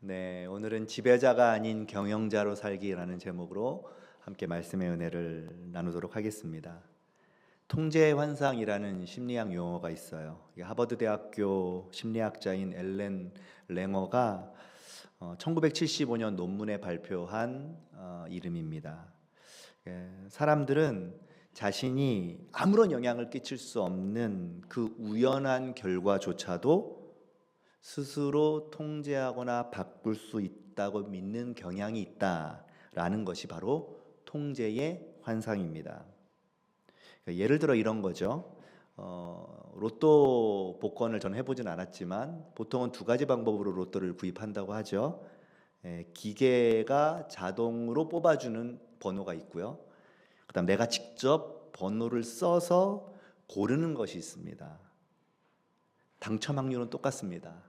네, 오늘은 지배자가 아닌 경영자로 살기라는 제목으로 함께 말씀의 은혜를 나누도록 하겠습니다. 통제 환상이라는 심리학 용어가 있어요. 이게 하버드 대학교 심리학자인 엘렌 랭어가 1975년 논문에 발표한 이름입니다. 사람들은 자신이 아무런 영향을 끼칠 수 없는 그 우연한 결과조차도 스스로 통제하거나 바꿀 수 있다고 믿는 경향이 있다라는 것이 바로 통제의 환상입니다. 예를 들어 이런 거죠. 로또 복권을 저는 해보진 않았지만 보통은 두 가지 방법으로 로또를 구입한다고 하죠. 기계가 자동으로 뽑아주는 번호가 있고요. 그다음 내가 직접 번호를 써서 고르는 것이 있습니다. 당첨 확률은 똑같습니다.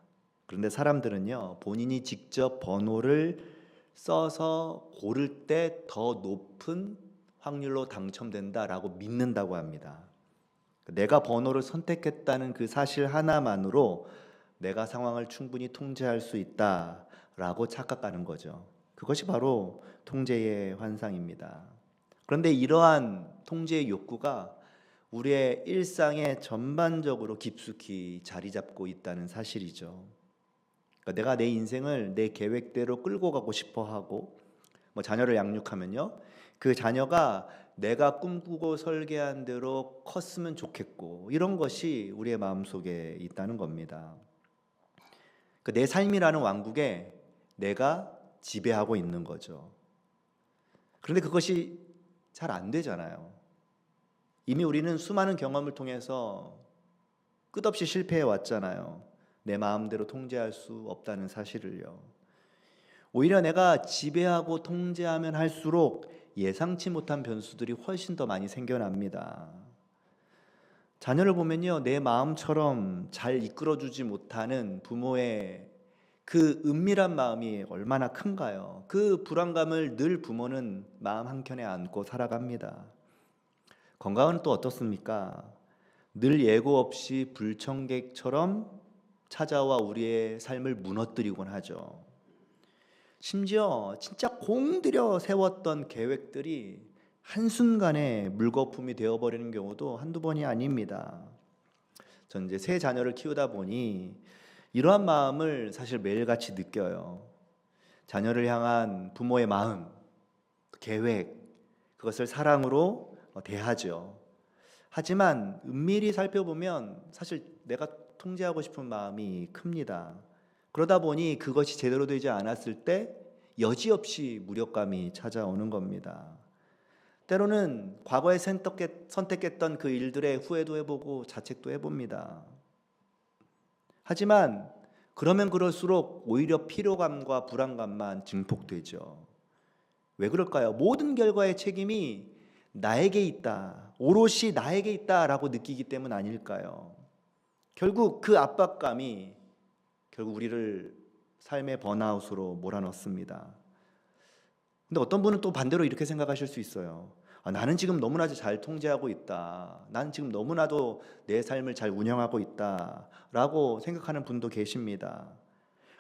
그런데 사람들은요, 본인이 직접 번호를 써서 고를 때 더 높은 확률로 당첨된다라고 믿는다고 합니다. 내가 번호를 선택했다는 그 사실 하나만으로 내가 상황을 충분히 통제할 수 있다라고 착각하는 거죠. 그것이 바로 통제의 환상입니다. 그런데 이러한 통제의 욕구가 우리의 일상에 전반적으로 깊숙이 자리 잡고 있다는 사실이죠. 그러니까 내가 내 인생을 내 계획대로 끌고 가고 싶어 하고, 자녀를 양육하면요, 그 자녀가 내가 꿈꾸고 설계한 대로 컸으면 좋겠고, 이런 것이 우리의 마음속에 있다는 겁니다. 내 삶이라는 왕국에 내가 지배하고 있는 거죠. 그런데 그것이 잘 안 되잖아요. 이미 우리는 수많은 경험을 통해서 끝없이 실패해 왔잖아요. 내 마음대로 통제할 수 없다는 사실을요. 오히려 내가 지배하고 통제하면 할수록 예상치 못한 변수들이 훨씬 더 많이 생겨납니다. 자녀를 보면요, 내 마음처럼 잘 이끌어주지 못하는 부모의 그 은밀한 마음이 얼마나 큰가요? 그 불안감을 늘 부모는 마음 한켠에 안고 살아갑니다. 건강은 또 어떻습니까? 늘 예고 없이 불청객처럼 찾아와 우리의 삶을 무너뜨리곤 하죠. 심지어 진짜 공들여 세웠던 계획들이 한순간에 물거품이 되어버리는 경우도 한두 번이 아닙니다. 전 이제 세 자녀를 키우다 보니 이러한 마음을 사실 매일같이 느껴요. 자녀를 향한 부모의 마음, 계획, 그것을 사랑으로 대하죠. 하지만 은밀히 살펴보면 사실 내가 통제하고 싶은 마음이 큽니다. 그러다 보니 그것이 제대로 되지 않았을 때 여지없이 무력감이 찾아오는 겁니다. 때로는 과거에 선택했던 그 일들의 후회도 해보고 자책도 해봅니다. 하지만 그러면 그럴수록 오히려 피로감과 불안감만 증폭되죠. 왜 그럴까요? 모든 결과의 책임이 나에게 있다, 오롯이 나에게 있다라고 느끼기 때문 아닐까요? 결국 그 압박감이 우리를 삶의 번아웃으로 몰아넣습니다. 근데 어떤 분은 또 반대로 이렇게 생각하실 수 있어요. 나는 지금 너무나도 잘 통제하고 있다. 나는 지금 너무나도 내 삶을 잘 운영하고 있다. 라고 생각하는 분도 계십니다.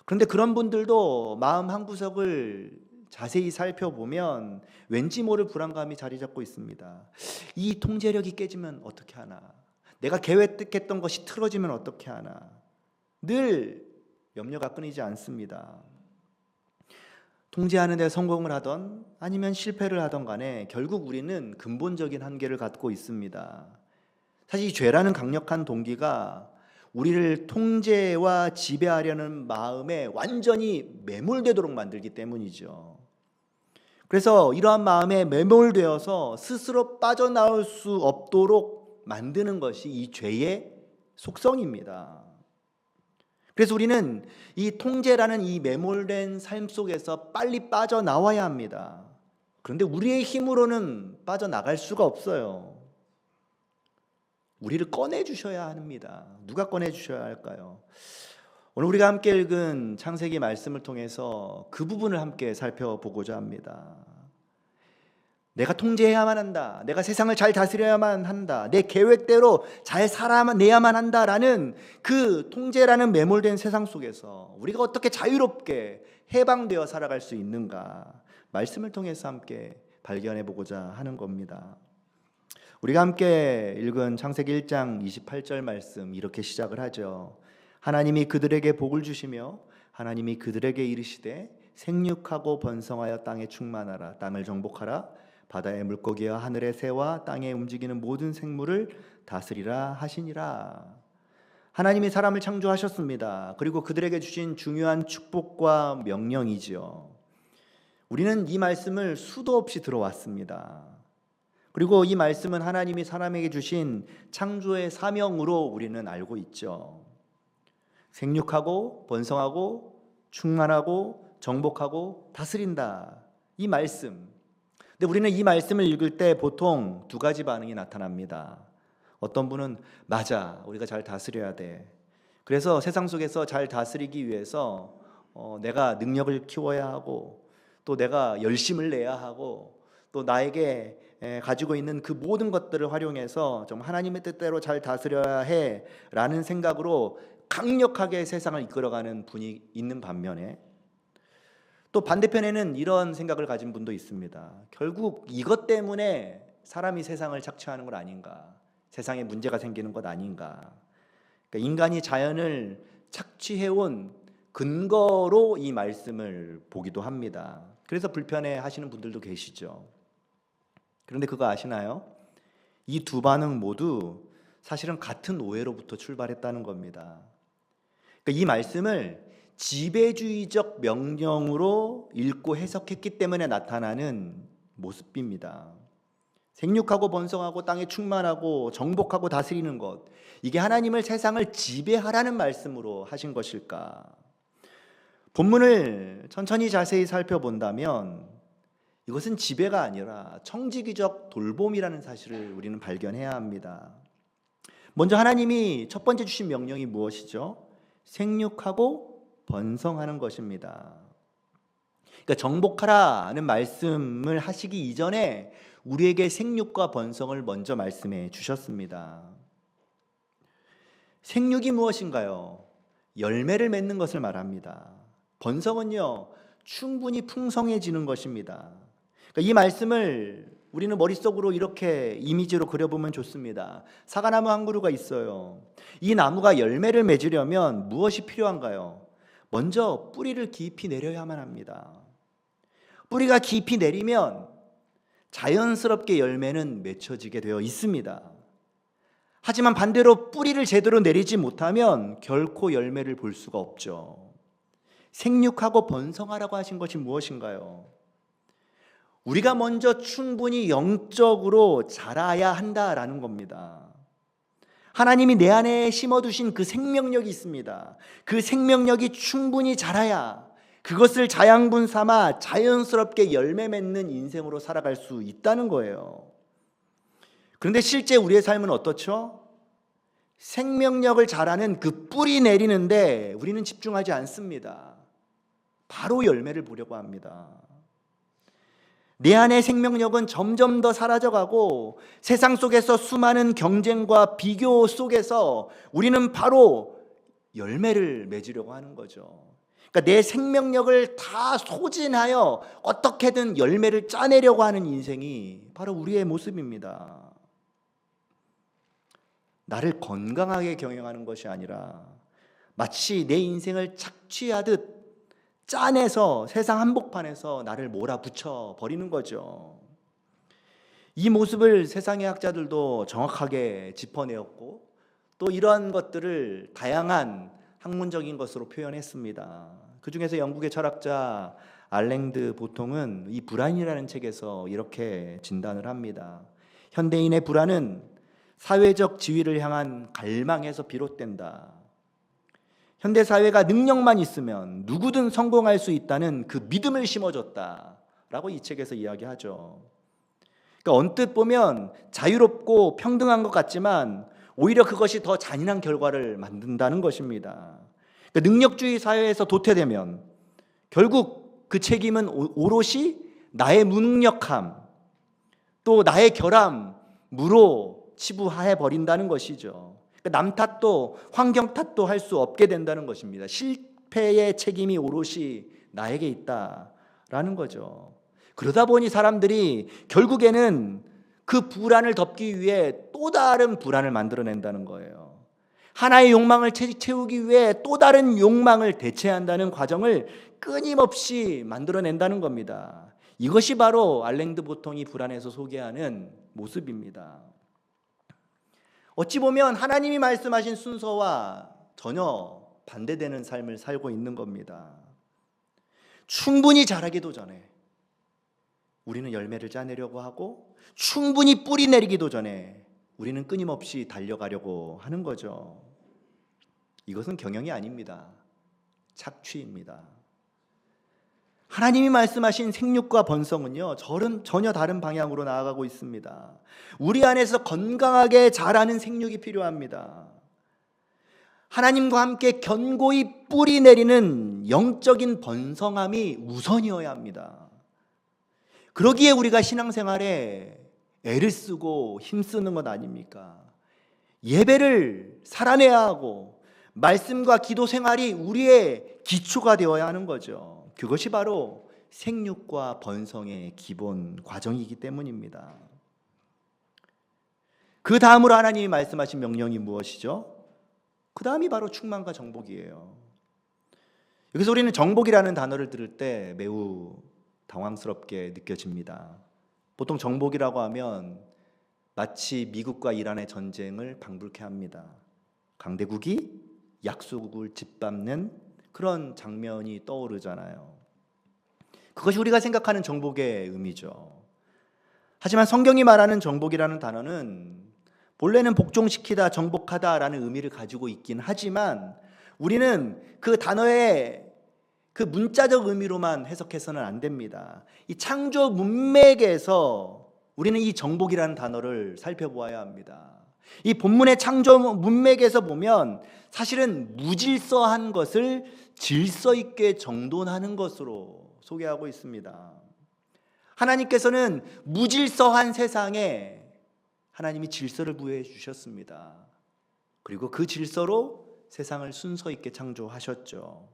그런데 그런 분들도 마음 한구석을 자세히 살펴보면 왠지 모를 불안감이 자리 잡고 있습니다. 이 통제력이 깨지면 어떻게 하나? 내가 계획했던 것이 틀어지면 어떻게 하나? 늘 염려가 끊이지 않습니다. 통제하는 데 성공을 하던 아니면 실패를 하던 간에 결국 우리는 근본적인 한계를 갖고 있습니다. 사실 이 죄라는 강력한 동기가 우리를 통제와 지배하려는 마음에 완전히 매몰되도록 만들기 때문이죠. 그래서 이러한 마음에 매몰되어서 스스로 빠져나올 수 없도록 만드는 것이 이 죄의 속성입니다. 그래서 우리는 이 통제라는 이 매몰된 삶 속에서 빨리 빠져나와야 합니다. 그런데 우리의 힘으로는 빠져나갈 수가 없어요. 우리를 꺼내주셔야 합니다. 누가 꺼내주셔야 할까요? 오늘 우리가 함께 읽은 창세기 말씀을 통해서 그 부분을 함께 살펴보고자 합니다. 내가 통제해야만 한다. 내가 세상을 잘 다스려야만 한다. 내 계획대로 잘 살아내야만 한다라는 그 통제라는 매몰된 세상 속에서 우리가 어떻게 자유롭게 해방되어 살아갈 수 있는가, 말씀을 통해서 함께 발견해 보고자 하는 겁니다. 우리가 함께 읽은 창세기 1장 28절 말씀 이렇게 시작을 하죠. 하나님이 그들에게 복을 주시며 하나님이 그들에게 이르시되 생육하고 번성하여 땅에 충만하라. 땅을 정복하라. 바다의 물고기와 하늘의 새와 땅에 움직이는 모든 생물을 다스리라 하시니라. 하나님이 사람을 창조하셨습니다. 그리고 그들에게 주신 중요한 축복과 명령이지요. 우리는 이 말씀을 수도 없이 들어왔습니다. 그리고 이 말씀은 하나님이 사람에게 주신 창조의 사명으로 우리는 알고 있죠. 생육하고 번성하고 충만하고 정복하고 다스린다. 이 말씀. 근데 우리는 이 말씀을 읽을 때 보통 두 가지 반응이 나타납니다. 어떤 분은 맞아, 우리가 잘 다스려야 돼. 그래서 세상 속에서 잘 다스리기 위해서 내가 능력을 키워야 하고, 또 내가 열심을 내야 하고, 또 나에게 가지고 있는 그 모든 것들을 활용해서 좀 하나님의 뜻대로 잘 다스려야 해라는 생각으로 강력하게 세상을 이끌어가는 분이 있는 반면에, 또 반대편에는 이런 생각을 가진 분도 있습니다. 결국 이것 때문에 사람이 세상을 착취하는 것 아닌가, 세상에 문제가 생기는 것 아닌가. 그러니까 인간이 자연을 착취해온 근거로 이 말씀을 보기도 합니다. 그래서 불편해 하시는 분들도 계시죠. 그런데 그거 아시나요? 이 두 반응 모두 사실은 같은 오해로부터 출발했다는 겁니다. 그러니까 이 말씀을 지배주의적 명령으로 읽고 해석했기 때문에 나타나는 모습입니다. 생육하고 번성하고 땅에 충만하고 정복하고 다스리는 것, 이게 하나님을 세상을 지배하라는 말씀으로 하신 것일까? 본문을 천천히 자세히 살펴본다면 이것은 지배가 아니라 청지기적 돌봄이라는 사실을 우리는 발견해야 합니다. 먼저 하나님이 첫 번째 주신 명령이 무엇이죠? 생육하고 번성하는 것입니다. 그러니까 정복하라는 말씀을 하시기 이전에 우리에게 생육과 번성을 먼저 말씀해 주셨습니다. 생육이 무엇인가요? 열매를 맺는 것을 말합니다. 번성은요, 충분히 풍성해지는 것입니다. 그러니까 이 말씀을 우리는 머릿속으로 이렇게 이미지로 그려보면 좋습니다. 사과나무 한 그루가 있어요. 이 나무가 열매를 맺으려면 무엇이 필요한가요? 먼저 뿌리를 깊이 내려야만 합니다. 뿌리가 깊이 내리면 자연스럽게 열매는 맺혀지게 되어 있습니다. 하지만 반대로 뿌리를 제대로 내리지 못하면 결코 열매를 볼 수가 없죠. 생육하고 번성하라고 하신 것이 무엇인가요? 우리가 먼저 충분히 영적으로 자라야 한다라는 겁니다. 하나님이 내 안에 심어두신 그 생명력이 있습니다. 그 생명력이 충분히 자라야 그것을 자양분 삼아 자연스럽게 열매 맺는 인생으로 살아갈 수 있다는 거예요. 그런데 실제 우리의 삶은 어떻죠? 생명력을 자라는 그 뿌리 내리는데 우리는 집중하지 않습니다. 바로 열매를 보려고 합니다. 내 안의 생명력은 점점 더 사라져가고 세상 속에서 수많은 경쟁과 비교 속에서 우리는 바로 열매를 맺으려고 하는 거죠. 그러니까 내 생명력을 다 소진하여 어떻게든 열매를 짜내려고 하는 인생이 바로 우리의 모습입니다. 나를 건강하게 경영하는 것이 아니라 마치 내 인생을 착취하듯 짜내서 세상 한복판에서 나를 몰아붙여 버리는 거죠. 이 모습을 세상의 학자들도 정확하게 짚어내었고 또 이러한 것들을 다양한 학문적인 것으로 표현했습니다. 그 중에서 영국의 철학자 알랭드 보통은 이 불안이라는 책에서 이렇게 진단을 합니다. 현대인의 불안은 사회적 지위를 향한 갈망에서 비롯된다. 현대 사회가 능력만 있으면 누구든 성공할 수 있다는 그 믿음을 심어줬다라고 이 책에서 이야기하죠. 그러니까 언뜻 보면 자유롭고 평등한 것 같지만 오히려 그것이 더 잔인한 결과를 만든다는 것입니다. 그러니까 능력주의 사회에서 도태되면 결국 그 책임은 오롯이 나의 무능력함, 또 나의 결함으로 치부해 버린다는 것이죠. 남 탓도 환경 탓도 할 수 없게 된다는 것입니다. 실패의 책임이 오롯이 나에게 있다라는 거죠. 그러다 보니 사람들이 결국에는 그 불안을 덮기 위해 또 다른 불안을 만들어낸다는 거예요. 하나의 욕망을 채우기 위해 또 다른 욕망을 대체한다는 과정을 끊임없이 만들어낸다는 겁니다. 이것이 바로 알랭드 보통이 불안에서 소개하는 모습입니다. 어찌 보면 하나님이 말씀하신 순서와 전혀 반대되는 삶을 살고 있는 겁니다. 충분히 자라기도 전에 우리는 열매를 짜내려고 하고, 충분히 뿌리 내리기도 전에 우리는 끊임없이 달려가려고 하는 거죠. 이것은 경영이 아닙니다. 착취입니다. 하나님이 말씀하신 생육과 번성은요, 전혀 다른 방향으로 나아가고 있습니다. 우리 안에서 건강하게 자라는 생육이 필요합니다. 하나님과 함께 견고히 뿌리 내리는 영적인 번성함이 우선이어야 합니다. 그러기에 우리가 신앙생활에 애를 쓰고 힘쓰는 것 아닙니까? 예배를 살아내야 하고 말씀과 기도 생활이 우리의 기초가 되어야 하는 거죠. 그것이 바로 생육과 번성의 기본 과정이기 때문입니다. 그 다음으로 하나님이 말씀하신 명령이 무엇이죠? 그 다음이 바로 충만과 정복이에요. 여기서 우리는 정복이라는 단어를 들을 때 매우 당황스럽게 느껴집니다. 보통 정복이라고 하면 마치 미국과 이란의 전쟁을 방불케 합니다. 강대국이 약소국을 짓밟는 그런 장면이 떠오르잖아요. 그것이 우리가 생각하는 정복의 의미죠. 하지만 성경이 말하는 정복이라는 단어는 본래는 복종시키다, 정복하다라는 의미를 가지고 있긴 하지만 우리는 그 단어의 그 문자적 의미로만 해석해서는 안 됩니다. 이 창조 문맥에서 우리는 이 정복이라는 단어를 살펴보아야 합니다. 이 본문의 창조 문맥에서 보면 사실은 무질서한 것을 질서 있게 정돈하는 것으로 소개하고 있습니다. 하나님께서는 무질서한 세상에 하나님이 질서를 부여해 주셨습니다. 그리고 그 질서로 세상을 순서 있게 창조하셨죠.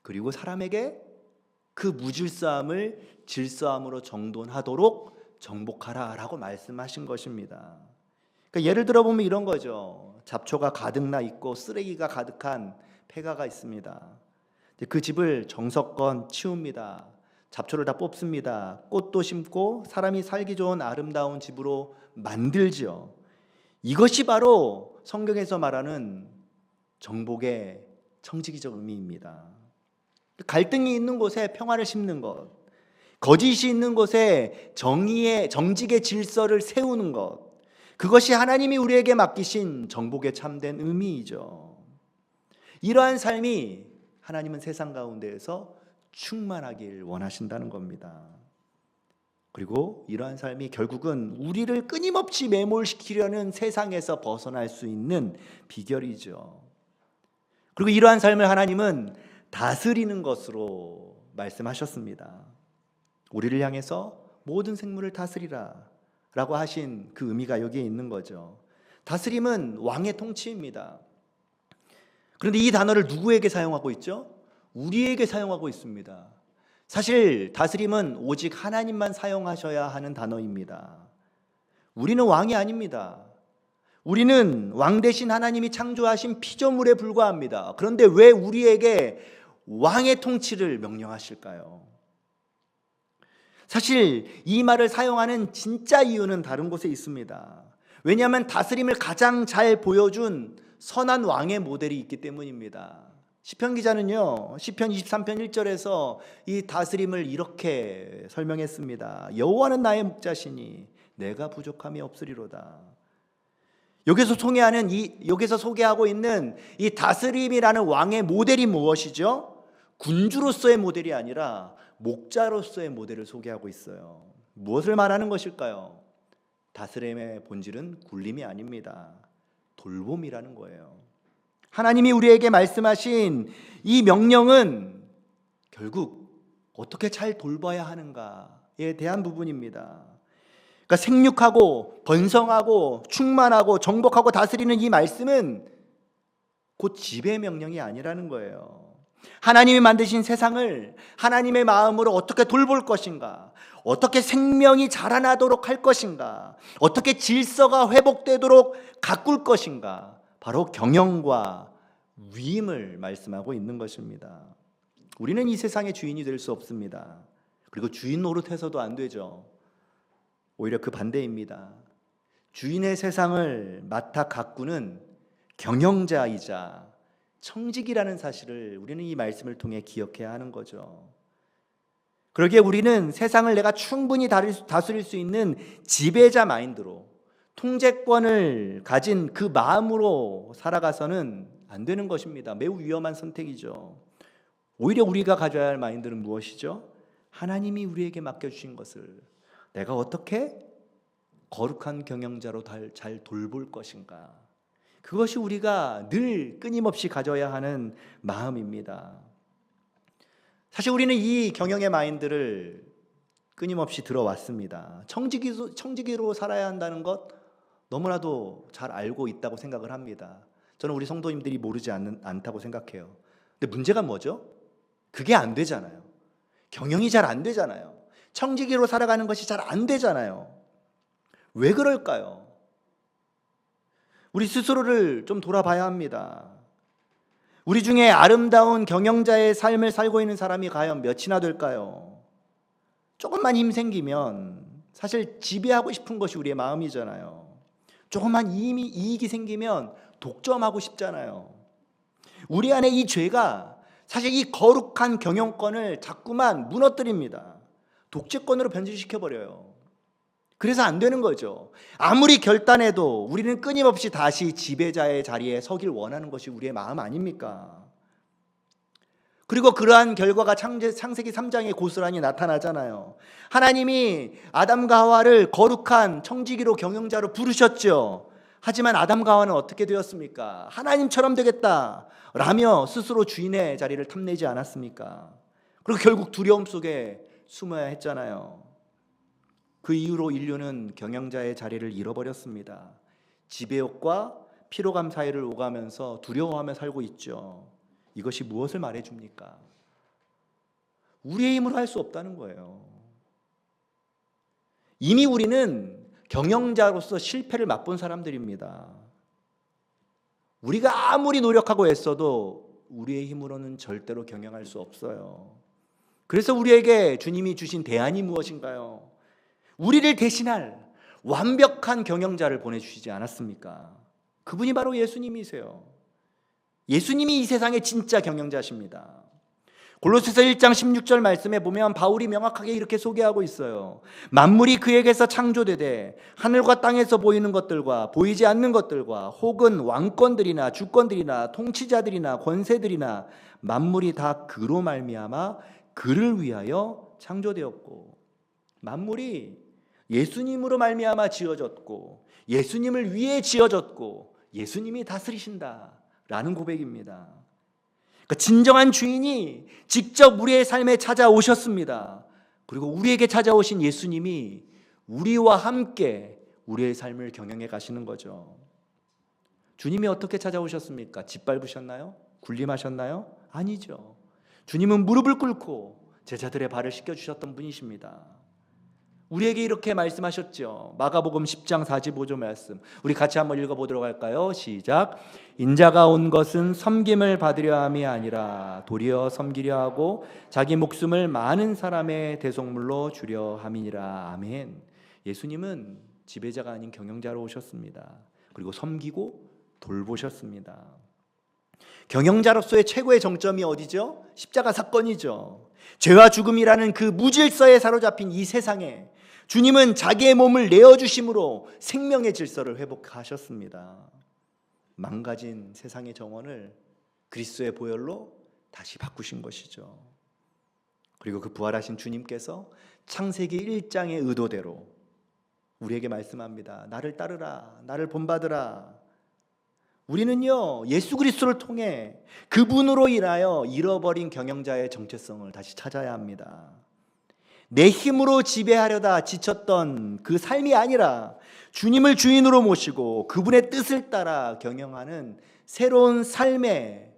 그리고 사람에게 그 무질서함을 질서함으로 정돈하도록 정복하라라고 말씀하신 것입니다. 그러니까 예를 들어 보면 이런 거죠. 잡초가 가득 나 있고 쓰레기가 가득한 폐가가 있습니다. 그 집을 정성껏 치웁니다. 잡초를 다 뽑습니다. 꽃도 심고 사람이 살기 좋은 아름다운 집으로 만들죠. 이것이 바로 성경에서 말하는 정복의 청지기적 의미입니다. 갈등이 있는 곳에 평화를 심는 것, 거짓이 있는 곳에 정직의 질서를 세우는 것, 그것이 하나님이 우리에게 맡기신 정복의 참된 의미이죠. 이러한 삶이 하나님은 세상 가운데에서 충만하길 원하신다는 겁니다. 그리고 이러한 삶이 결국은 우리를 끊임없이 매몰시키려는 세상에서 벗어날 수 있는 비결이죠. 그리고 이러한 삶을 하나님은 다스리는 것으로 말씀하셨습니다. 우리를 향해서 모든 생물을 다스리라 라고 하신 그 의미가 여기에 있는 거죠. 다스림은 왕의 통치입니다. 그런데 이 단어를 누구에게 사용하고 있죠? 우리에게 사용하고 있습니다. 사실 다스림은 오직 하나님만 사용하셔야 하는 단어입니다. 우리는 왕이 아닙니다. 우리는 왕 대신 하나님이 창조하신 피조물에 불과합니다. 그런데 왜 우리에게 왕의 통치를 명령하실까요? 사실 이 말을 사용하는 진짜 이유는 다른 곳에 있습니다. 왜냐하면 다스림을 가장 잘 보여준 선한 왕의 모델이 있기 때문입니다. 시편 기자는요, 시편 23편 1절에서 이 다스림을 이렇게 설명했습니다. 여호와는 나의 목자시니 내가 부족함이 없으리로다. 여기서 소개하고 있는 이 다스림이라는 왕의 모델이 무엇이죠? 군주로서의 모델이 아니라 목자로서의 모델을 소개하고 있어요. 무엇을 말하는 것일까요? 다스림의 본질은 굴림이 아닙니다. 돌봄이라는 거예요. 하나님이 우리에게 말씀하신 이 명령은 결국 어떻게 잘 돌봐야 하는가에 대한 부분입니다. 그러니까 생육하고 번성하고 충만하고 정복하고 다스리는 이 말씀은 곧 지배 명령이 아니라는 거예요. 하나님이 만드신 세상을 하나님의 마음으로 어떻게 돌볼 것인가, 어떻게 생명이 자라나도록 할 것인가, 어떻게 질서가 회복되도록 가꿀 것인가, 바로 경영과 위임을 말씀하고 있는 것입니다. 우리는 이 세상의 주인이 될 수 없습니다. 그리고 주인 노릇해서도 안 되죠. 오히려 그 반대입니다. 주인의 세상을 맡아 가꾸는 경영자이자 청직이라는 사실을 우리는 이 말씀을 통해 기억해야 하는 거죠. 그러기에 우리는 세상을 내가 충분히 다스릴 수 있는 지배자 마인드로, 통제권을 가진 그 마음으로 살아가서는 안 되는 것입니다. 매우 위험한 선택이죠. 오히려 우리가 가져야 할 마인드는 무엇이죠? 하나님이 우리에게 맡겨주신 것을 내가 어떻게 거룩한 경영자로 잘 돌볼 것인가, 그것이 우리가 늘 끊임없이 가져야 하는 마음입니다. 사실 우리는 이 경영의 마인드를 끊임없이 들어왔습니다. 청지기로 살아야 한다는 것 너무나도 잘 알고 있다고 생각을 합니다. 저는 우리 성도님들이 모르지 않다고 생각해요. 근데 문제가 뭐죠? 그게 안 되잖아요. 경영이 잘 안 되잖아요. 청지기로 살아가는 것이 잘 안 되잖아요. 왜 그럴까요? 우리 스스로를 좀 돌아봐야 합니다. 우리 중에 아름다운 경영자의 삶을 살고 있는 사람이 과연 몇이나 될까요? 조금만 힘 생기면 사실 지배하고 싶은 것이 우리의 마음이잖아요. 조금만 이익이 생기면 독점하고 싶잖아요. 우리 안에 이 죄가 사실 이 거룩한 경영권을 자꾸만 무너뜨립니다. 독재권으로 변질시켜버려요. 그래서 안 되는 거죠. 아무리 결단해도 우리는 끊임없이 다시 지배자의 자리에 서길 원하는 것이 우리의 마음 아닙니까? 그리고 그러한 결과가 창세기 3장에 고스란히 나타나잖아요. 하나님이 아담과 하와를 거룩한 청지기로 경영자로 부르셨죠. 하지만 아담과 하와는 어떻게 되었습니까? 하나님처럼 되겠다 라며 스스로 주인의 자리를 탐내지 않았습니까? 그리고 결국 두려움 속에 숨어야 했잖아요. 그 이후로 인류는 경영자의 자리를 잃어버렸습니다. 지배욕과 피로감 사이를 오가면서 두려워하며 살고 있죠. 이것이 무엇을 말해줍니까? 우리의 힘으로 할 수 없다는 거예요. 이미 우리는 경영자로서 실패를 맛본 사람들입니다. 우리가 아무리 노력하고 애써도 우리의 힘으로는 절대로 경영할 수 없어요. 그래서 우리에게 주님이 주신 대안이 무엇인가요? 우리를 대신할 완벽한 경영자를 보내주시지 않았습니까? 그분이 바로 예수님이세요. 예수님이 이 세상의 진짜 경영자십니다. 골로새서 1장 16절 말씀에 보면 바울이 명확하게 이렇게 소개하고 있어요. 만물이 그에게서 창조되되 하늘과 땅에서 보이는 것들과 보이지 않는 것들과 혹은 왕권들이나 주권들이나 통치자들이나 권세들이나 만물이 다 그로 말미암아 그를 위하여 창조되었고, 만물이 예수님으로 말미암아 지어졌고 예수님을 위해 지어졌고 예수님이 다스리신다라는 고백입니다. 그러니까 진정한 주인이 직접 우리의 삶에 찾아오셨습니다. 그리고 우리에게 찾아오신 예수님이 우리와 함께 우리의 삶을 경영해 가시는 거죠. 주님이 어떻게 찾아오셨습니까? 짓밟으셨나요? 군림하셨나요? 아니죠. 주님은 무릎을 꿇고 제자들의 발을 씻겨주셨던 분이십니다. 우리에게 이렇게 말씀하셨죠. 마가복음 10장 45절 말씀, 우리 같이 한번 읽어보도록 할까요? 시작. 인자가 온 것은 섬김을 받으려 함이 아니라 도리어 섬기려 하고 자기 목숨을 많은 사람의 대속물로 주려 함이니라. 아멘. 예수님은 지배자가 아닌 경영자로 오셨습니다. 그리고 섬기고 돌보셨습니다. 경영자로서의 최고의 정점이 어디죠? 십자가 사건이죠. 죄와 죽음이라는 그 무질서에 사로잡힌 이 세상에 주님은 자기의 몸을 내어주심으로 생명의 질서를 회복하셨습니다. 망가진 세상의 정원을 그리스도의 보혈로 다시 바꾸신 것이죠. 그리고 그 부활하신 주님께서 창세기 1장의 의도대로 우리에게 말씀합니다. 나를 따르라, 나를 본받으라. 우리는요, 예수 그리스도를 통해 그분으로 인하여 잃어버린 경영자의 정체성을 다시 찾아야 합니다. 내 힘으로 지배하려다 지쳤던 그 삶이 아니라 주님을 주인으로 모시고 그분의 뜻을 따라 경영하는 새로운 삶의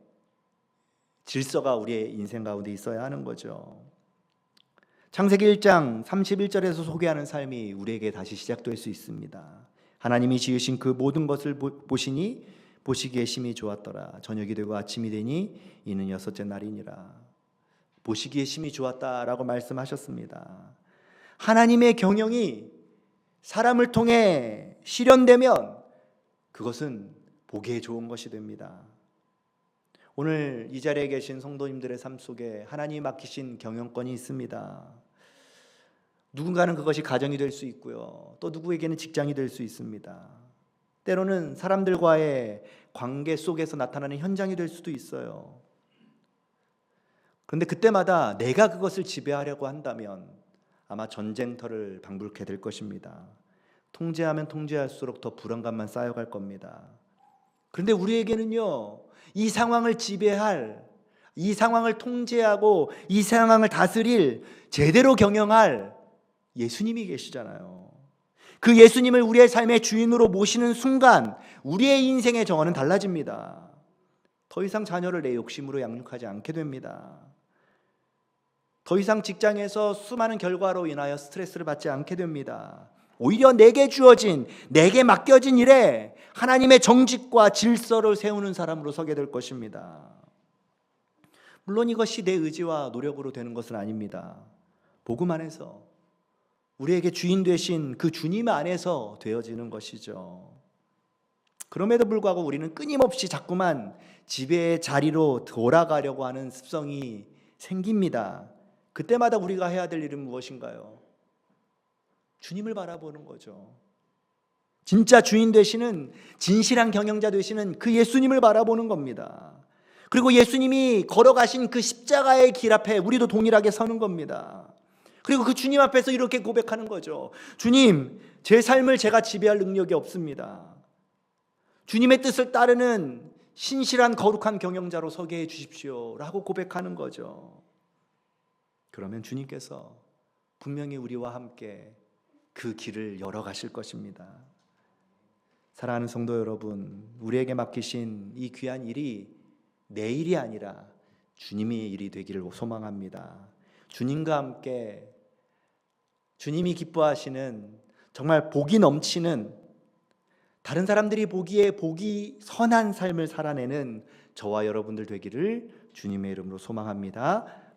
질서가 우리의 인생 가운데 있어야 하는 거죠. 창세기 1장 31절에서 소개하는 삶이 우리에게 다시 시작될 수 있습니다. 하나님이 지으신 그 모든 것을 보시니 보시기에 심히 좋았더라. 저녁이 되고 아침이 되니 이는 여섯째 날이니라. 보시기에 심히 좋았다라고 말씀하셨습니다. 하나님의 경영이 사람을 통해 실현되면 그것은 보기에 좋은 것이 됩니다. 오늘 이 자리에 계신 성도님들의 삶 속에 하나님이 맡기신 경영권이 있습니다. 누군가는 그것이 가정이 될 수 있고요. 또 누구에게는 직장이 될 수 있습니다. 때로는 사람들과의 관계 속에서 나타나는 현장이 될 수도 있어요. 그런데 그때마다 내가 그것을 지배하려고 한다면 아마 전쟁터를 방불케 될 것입니다. 통제하면 통제할수록 더 불안감만 쌓여갈 겁니다. 그런데 우리에게는요, 이 상황을 지배할, 이 상황을 통제하고 이 상황을 다스릴, 제대로 경영할 예수님이 계시잖아요. 그 예수님을 우리의 삶의 주인으로 모시는 순간 우리의 인생의 정원은 달라집니다. 더 이상 자녀를 내 욕심으로 양육하지 않게 됩니다. 더 이상 직장에서 수많은 결과로 인하여 스트레스를 받지 않게 됩니다. 오히려 내게 주어진, 내게 맡겨진 일에 하나님의 정직과 질서를 세우는 사람으로 서게 될 것입니다. 물론 이것이 내 의지와 노력으로 되는 것은 아닙니다. 복음 안에서 우리에게 주인 되신 그 주님 안에서 되어지는 것이죠. 그럼에도 불구하고 우리는 끊임없이 자꾸만 지배의 자리로 돌아가려고 하는 습성이 생깁니다. 그때마다 우리가 해야 될 일은 무엇인가요? 주님을 바라보는 거죠. 진짜 주인 되시는, 진실한 경영자 되시는 그 예수님을 바라보는 겁니다. 그리고 예수님이 걸어가신 그 십자가의 길 앞에 우리도 동일하게 서는 겁니다. 그리고 그 주님 앞에서 이렇게 고백하는 거죠. 주님, 제 삶을 제가 지배할 능력이 없습니다. 주님의 뜻을 따르는 신실한 거룩한 경영자로 서게 해 주십시오 라고 고백하는 거죠. 그러면 주님께서 분명히 우리와 함께 그 길을 열어가실 것입니다. 사랑하는 성도 여러분, 우리에게 맡기신 이 귀한 일이 내 일이 아니라 주님의 일이 되기를 소망합니다. 주님과 함께 주님이 기뻐하시는 정말 복이 넘치는, 다른 사람들이 보기에 복이 선한 삶을 살아내는 저와 여러분들 되기를 주님의 이름으로 소망합니다.